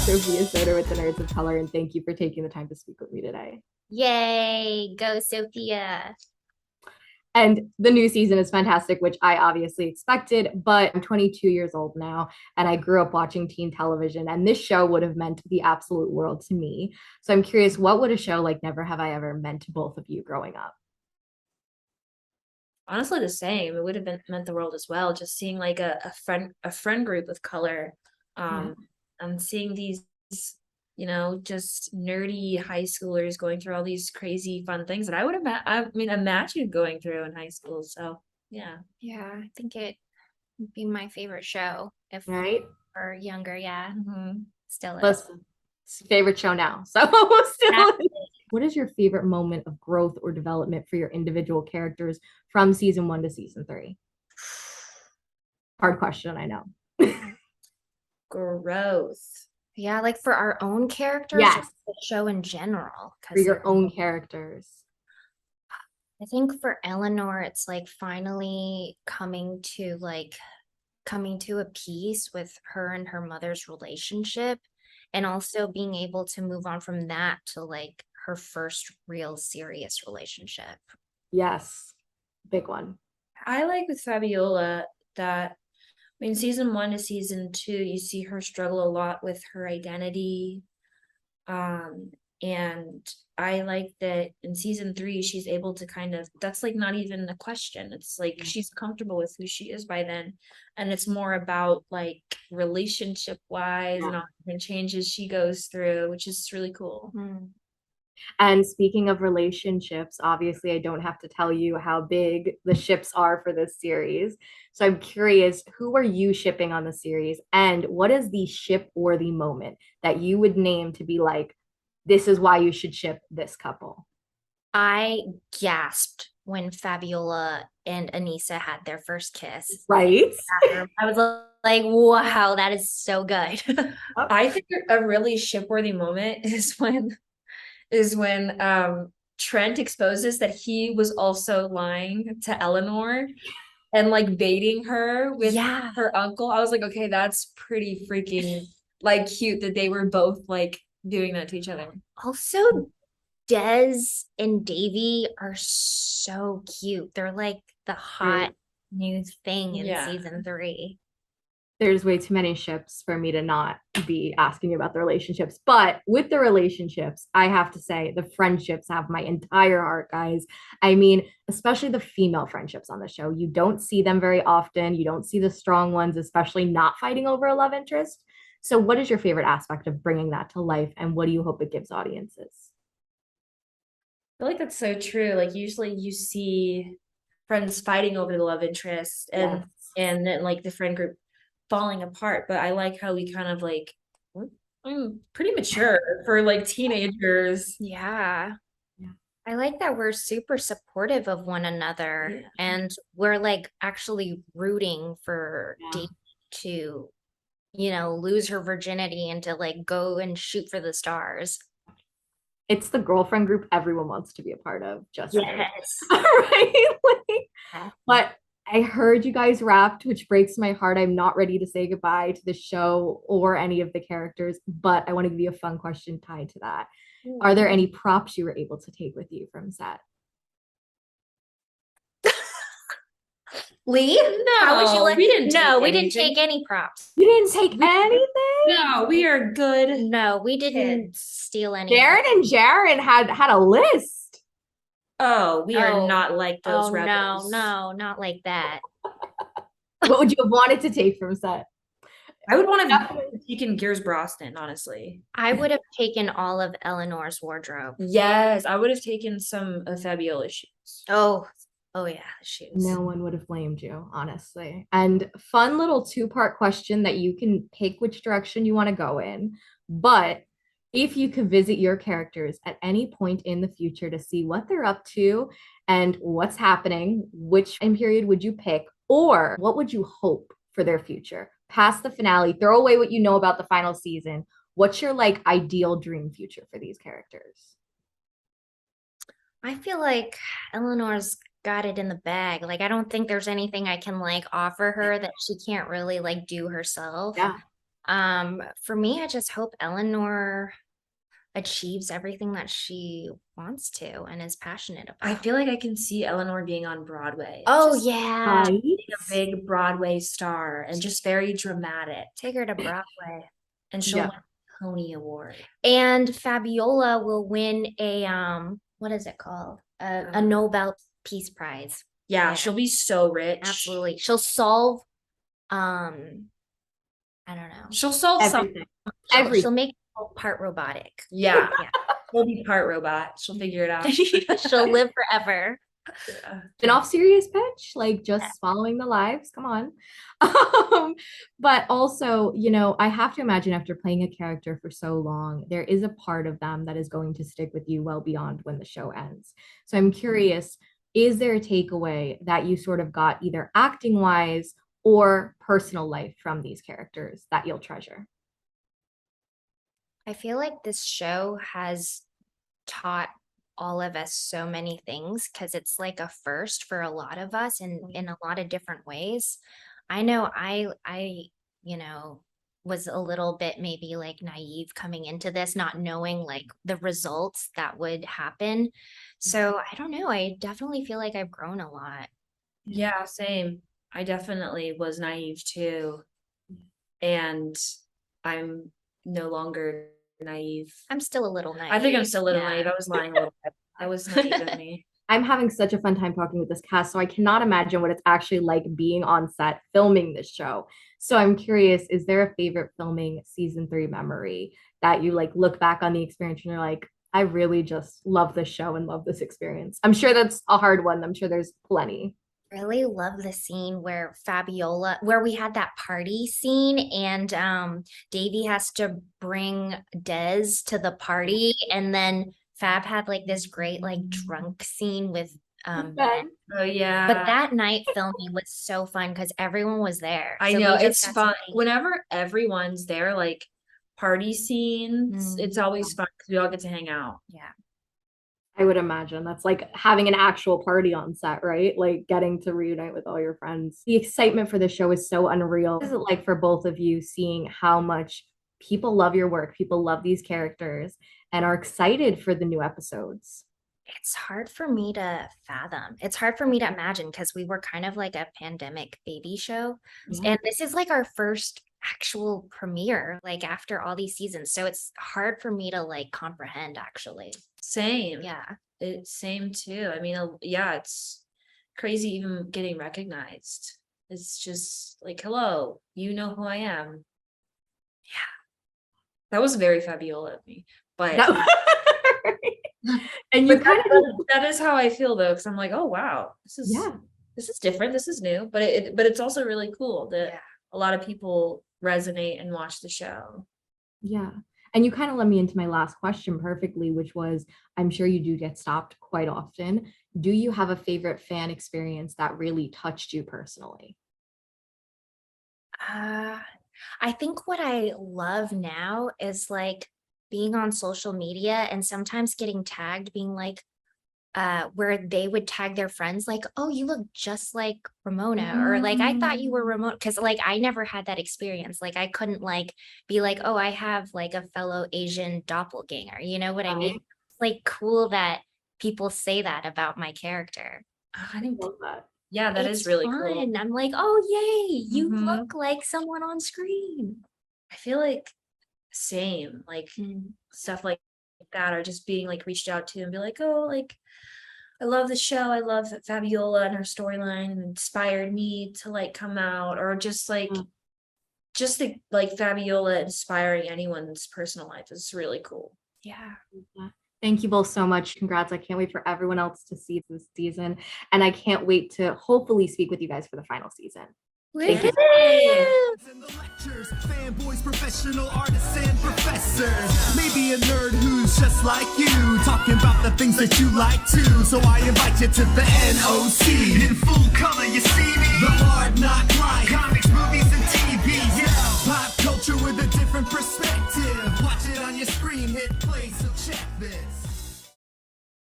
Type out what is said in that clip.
Sophia Soder with the Nerds of Color, and thank you for taking the time to speak with me today. Yay, go Sophia. And the new season is fantastic, which I obviously expected, but I'm 22 years old now, and I grew up watching teen television, and this show would have meant the absolute world to me. So I'm curious, what would a show like Never Have I Ever meant to both of you growing up? Honestly, the same. It would have been meant the world as well. Just seeing like a friend group with color, Yeah. um, and seeing these, just nerdy high schoolers going through all these crazy fun things that I would have, I mean, imagined going through in high school. So yeah. Yeah, I think it would be my favorite show if Right? we're younger. Yeah, still is. Listen, favorite show now. So still, what is your favorite moment of growth or development for your individual characters from season 1 to season 3? Hard question, I know. Growth. Yeah, like for our own characters or Yes, the show in general. for Because your own characters. I think for Eleanor, it's like finally coming to a peace with her and her mother's relationship, and also being able to move on from that to like her first real serious relationship. Yes, big one. I like with Fabiola that, I mean, season 1 to season 2, you see her struggle a lot with her identity. And I like that in season 3, she's able to kind of, that's like not even a question. It's like she's comfortable with who she is by then. And it's more about like relationship wise and Yeah. all the changes she goes through, which is really cool. And speaking of relationships, obviously, I don't have to tell you how big the ships are for this series. So I'm curious, who are you shipping on the series? And what is the ship worthy moment that you would name to be like, this is why you should ship this couple? I gasped when Fabiola and Anissa had their first kiss. Right? I was like, wow, that is so good. I think a really ship-worthy moment is when Trent exposes that he was also lying to Eleanor and like baiting her with Yeah. her uncle. I was like, okay, that's pretty freaking like cute that they were both like doing that to each other. Also, Des and Davy are so cute. They're like the hot new thing in Yeah. season 3. There's way too many ships for me to not be asking you about the relationships. But with the relationships, I have to say the friendships have my entire heart, guys. I mean, especially the female friendships on the show. You don't see them very often. You don't see the strong ones, especially not fighting over a love interest. So, what is your favorite aspect of bringing that to life, and what do you hope it gives audiences? I feel like that's so true. Like usually you see friends fighting over the love interest and Yes. and then like the friend group falling apart. But I like how we kind of like I'm pretty mature for like teenagers. Yeah. Yeah. I like that we're super supportive of one another Yeah. and we're like actually rooting for Yeah. Dave to, lose her virginity and to like go and shoot for the stars. It's the girlfriend group everyone wants to be a part of, just right. Yes. Right? But I heard you guys wrapped, which breaks my heart. I'm not ready to say goodbye to the show or any of the characters, but I want to give you a fun question tied to that. Are there any props you were able to take with you from set? Lee? How would you No, like? we didn't No, take we didn't anything. take any props. You didn't take anything? No, we are good. No, we didn't Kids. steal anything. Darren and Jaren had a list. Oh, we are Oh. not like those Oh, rebels. no, not like that. What would you have wanted to take from set? I would want to have Definitely. taken Gears Brosnan, honestly. I would have taken all of Eleanor's wardrobe. Yes, I would have taken some of Fabiola's shoes. Oh yeah, the shoes. No one would have blamed you, honestly. And fun little two-part question that you can pick which direction you want to go in. But if you could visit your characters at any point in the future to see what they're up to and what's happening, which time period would you pick? Or what would you hope for their future? Past the finale, throw away what you know about the final season. What's your like ideal dream future for these characters? I feel like Eleanor's got it in the bag. Like I don't think there's anything I can like offer her that she can't really like do herself. Yeah. For me, I just hope Eleanor achieves everything that she wants to and is passionate I about. feel like I can see Eleanor being on Broadway. Oh Just yeah. Right? being a big Broadway star and just very dramatic. Take her to Broadway. And she'll Yeah. win a Tony Award. And Fabiola will win a what is it called? A Nobel Peace Prize. Yeah, she'll be so rich. Absolutely. She'll solve I don't know. She'll solve something. Everything. She'll make people part robotic. Yeah. Yeah. She'll be part robot. She'll figure it out. She'll live forever. Yeah. Spin-off series pitch, like just following the lives. Come on. But also, I have to imagine after playing a character for so long, there is a part of them that is going to stick with you well beyond when the show ends. So I'm curious, is there a takeaway that you sort of got either acting wise or personal life from these characters that you'll treasure? I feel like this show has taught all of us so many things because it's like a first for a lot of us in a lot of different ways. I know I was a little bit maybe like naive coming into this, not knowing like the results that would happen. So I don't know. I definitely feel like I've grown a lot. Yeah, same. I definitely was naive too. And I'm no longer naive. I'm still a little naive. I think I'm still a little Yeah. naive. I was lying a little bit. That was naive of me. I'm having such a fun time talking with this cast, so I cannot imagine what it's actually like being on set filming this show. So I'm curious, is there a favorite filming season 3 memory that you like look back on the experience and you're like, I really just love this show and love this experience? I'm sure that's a hard one. I'm sure there's plenty. Really love the scene where where we had that party scene and Davy has to bring Des to the party, and then Fab had like this great like drunk scene with Ben. Oh yeah. But that night filming was so fun because everyone was there. I So know we it's just got to fun like- whenever everyone's there, like party scenes. It's always fun because we all get to hang out. Yeah. I would imagine that's like having an actual party on set, right? Like getting to reunite with all your friends. The excitement for the show is so unreal. What is it like for both of you seeing how much people love your work, people love these characters, and are excited for the new episodes? It's hard for me to fathom. It's hard for me to imagine because we were kind of like a pandemic baby show. Yeah. And this is like our first actual premiere, like after all these seasons. So it's hard for me to like comprehend actually. Same. Yeah. It's same too. I mean, yeah, it's crazy even getting recognized. It's just like, hello, you know who I am. Yeah. That was very Fabiola of me. But and you kind of that is how I feel though, because I'm like, oh wow, this is different, this is new, but it's also really cool that a lot of people resonate and watch the show. Yeah. And you kind of led me into my last question perfectly, which was, I'm sure you do get stopped quite often. Do you have a favorite fan experience that really touched you personally? I think what I love now is like being on social media and sometimes getting tagged, being like, where they would tag their friends like, oh, you look just like Ramona, or like, I thought you were Ramona, because like I never had that experience. Like I couldn't like be like, oh, I have like a fellow Asian doppelganger. You know what I mean? It's like cool that people say that about my character. I didn't Love that. Yeah, that It's is really fun. cool. I'm like, oh yay, you Mhm. look like someone on screen. I feel like same, like stuff like that, or just being like reached out to and be like, oh, like I love the show. I love Fabiola and her storyline and inspired me to like come out, or just like like Fabiola inspiring anyone's personal life is really cool. Yeah. Thank you both so much. Congrats. I can't wait for everyone else to see this season. And I can't wait to hopefully speak with you guys for the final season. Thank you. In the lectures, fanboys, professional artists, and professors. Maybe a nerd who's just like you, talking about the things that you like too. So I invite you to the NOC. In full color, you see